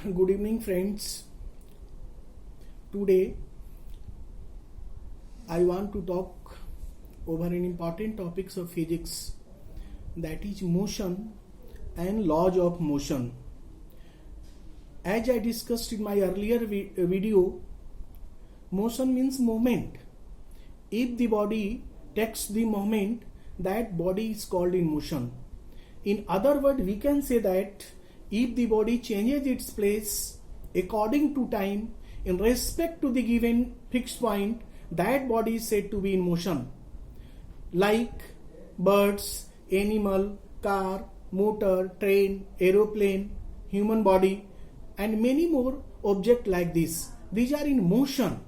Good evening, friends. Today I want to talk over an important topics of physics, that is motion and laws of motion. As I discussed in my earlier video, motion means movement. If the body takes the moment, that body is called in motion. In other words, we can say that if the body changes its place according to time in respect to the given fixed point, that body is said to be in motion. Like birds, animal, car, motor, train, aeroplane, human body, and many more objects like this. These are in motion.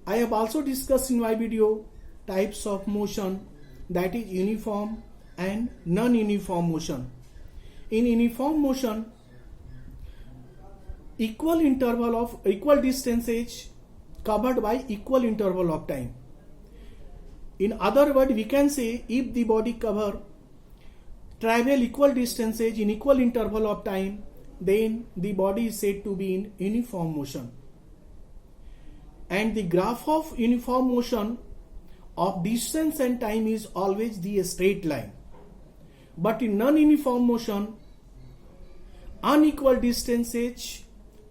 I have also discussed in my video types of motion, that is uniform and non-uniform motion. In uniform motion, equal distance is covered by equal interval of time. In other words, we can say if the body travel equal distances in equal interval of time, then the body is said to be in uniform motion. And the graph of uniform motion of distance and time is always the straight line. But in non-uniform motion, unequal distances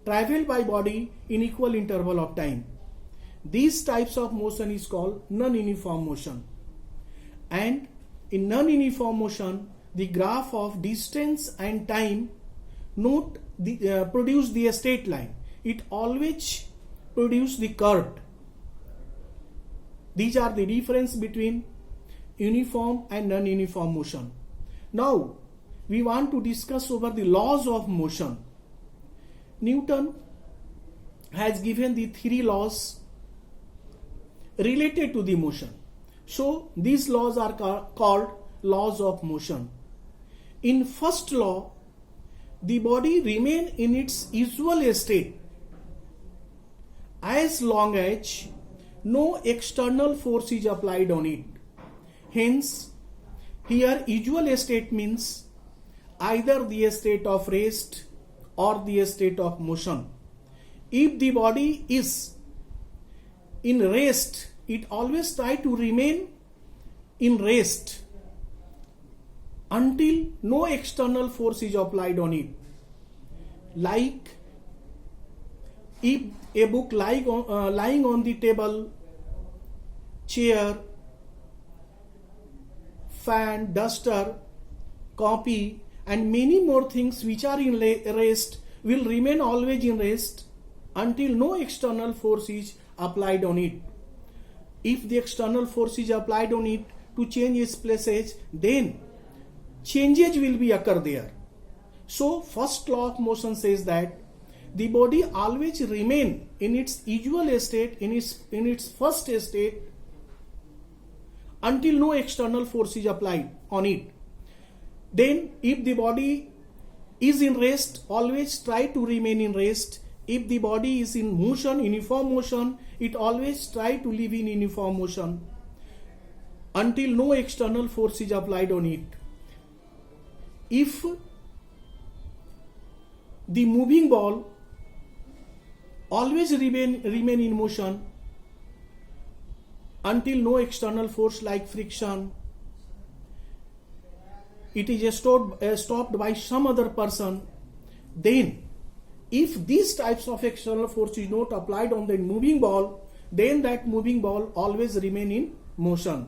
traveled by body in equal interval of time. These types of motion is called non-uniform motion. And in non-uniform motion, the graph of distance and time produce the straight line. It always produce the curved. These are the difference between uniform and non-uniform motion. Now, we want to discuss over the laws of motion. Newton has given the 3 laws related to the motion. So, these laws are called laws of motion. In first law, the body remains in its usual state as long as no external force is applied on it. Hence, here usual state means either the state of rest or the state of motion. If the body is in rest, it always tries to remain in rest until no external force is applied on it. Like if a book lying on the table, chair, fan, duster, copy, and many more things which are in rest will remain always in rest until no external force is applied on it. If the external force is applied on it to change its places, then changes will be occur there. So first law of motion says that the body always remain in its usual state, in its first state, until no external force is applied on it. Then if the body is in rest, always try to remain in rest. If the body is in motion, uniform motion, it always try to live in uniform motion until no external force is applied on it. If the moving ball always remain in motion until no external force like friction, it is stopped by some other person, then if these types of external force is not applied on the moving ball, then that moving ball always remain in motion.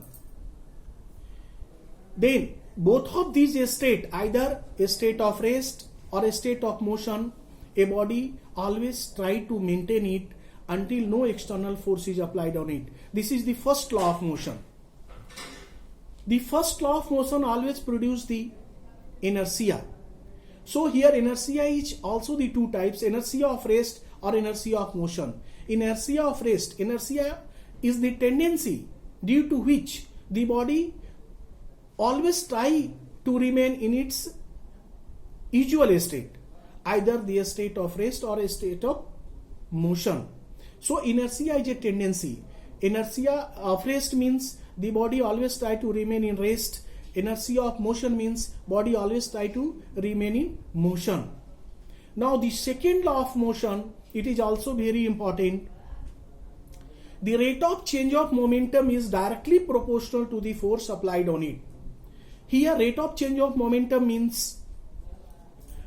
Then both of these state, either a state of rest or a state of motion, a body always try to maintain it until no external force is applied on it. This is the first law of motion. The first law of motion always produce the inertia. So here inertia is also the 2 types, inertia of rest or inertia of motion. Inertia of rest, inertia is the tendency due to which the body always try to remain in its usual state, either the state of rest or a state of motion. So inertia is a tendency. Inertia of rest means the body always try to remain in rest. Inertia of motion means body always try to remain in motion. Now the second law of motion, it is also very important. The rate of change of momentum is directly proportional to the force applied on it. Here rate of change of momentum means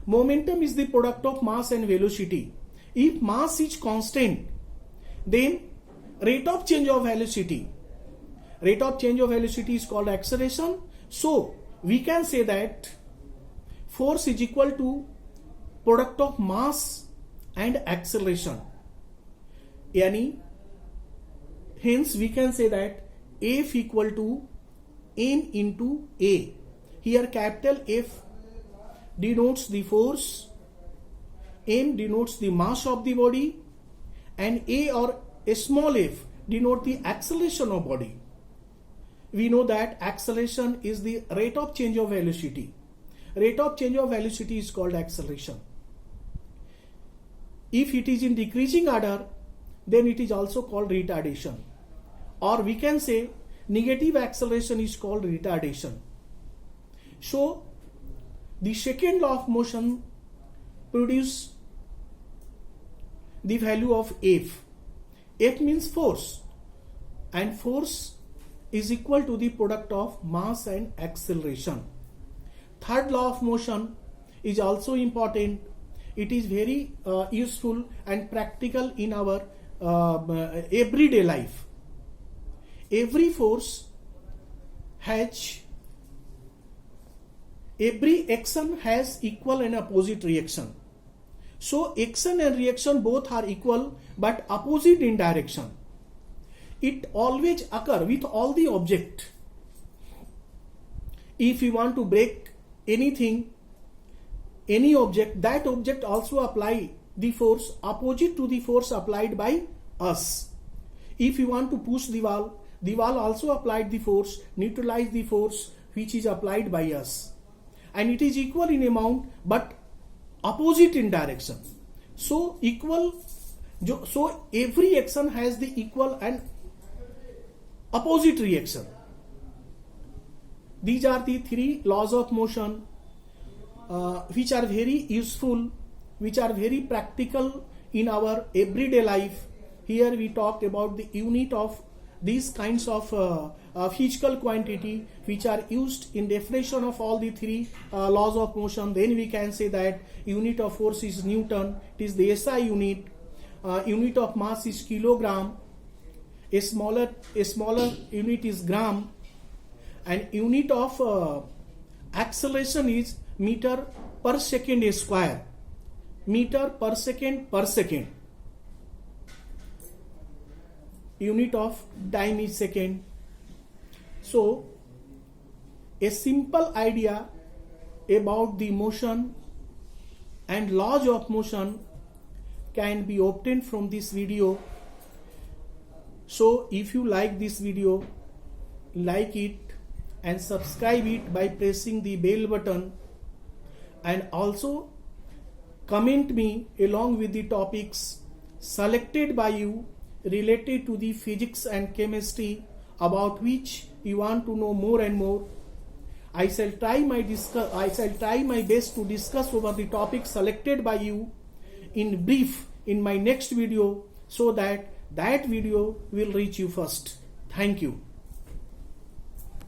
momentum is the product of mass and velocity. If mass is constant, then rate of change of velocity is called acceleration. So we can say that force is equal to product of mass and acceleration. Hence we can say that F equal to m into A. Here capital F denotes the force, m denotes the mass of the body, and A or a small f denote the acceleration of body. We know that acceleration is the rate of change of velocity. Rate of change of velocity is called acceleration. If it is in decreasing order, then it is also called retardation. Or we can say negative acceleration is called retardation. So the second law of motion produces the value of F. F means force, and force is equal to the product of mass and acceleration. Third law of motion is also important. It is very useful and practical in our everyday life. Every action has equal and opposite reaction. So action and reaction both are equal but opposite in direction. It always occur with all the object. If you want to break anything, any object, that object also apply the force opposite to the force applied by us. If you want to push the wall also applied the force, neutralize the force which is applied by us, and it is equal in amount but opposite in direction. So every action has the equal and opposite reaction. These are the three laws of motion which are very useful, which are very practical in our everyday life. Here we talked about the unit of these kinds of physical quantity which are used in definition of all the three laws of motion. Then we can say that unit of force is Newton, it is the SI unit. Unit of mass is kilogram, a smaller unit is gram, and unit of acceleration is meter per second square. Meter per second per second. Unit of time is second. So a simple idea about the motion and laws of motion can be obtained from this video. So if you like this video, like it and subscribe it by pressing the bell button, and also comment me along with the topics selected by you related to the physics and chemistry about which you want to know more and more. I shall try my best to discuss over the topic selected by you in brief in my next video, so that video will reach you first. Thank you.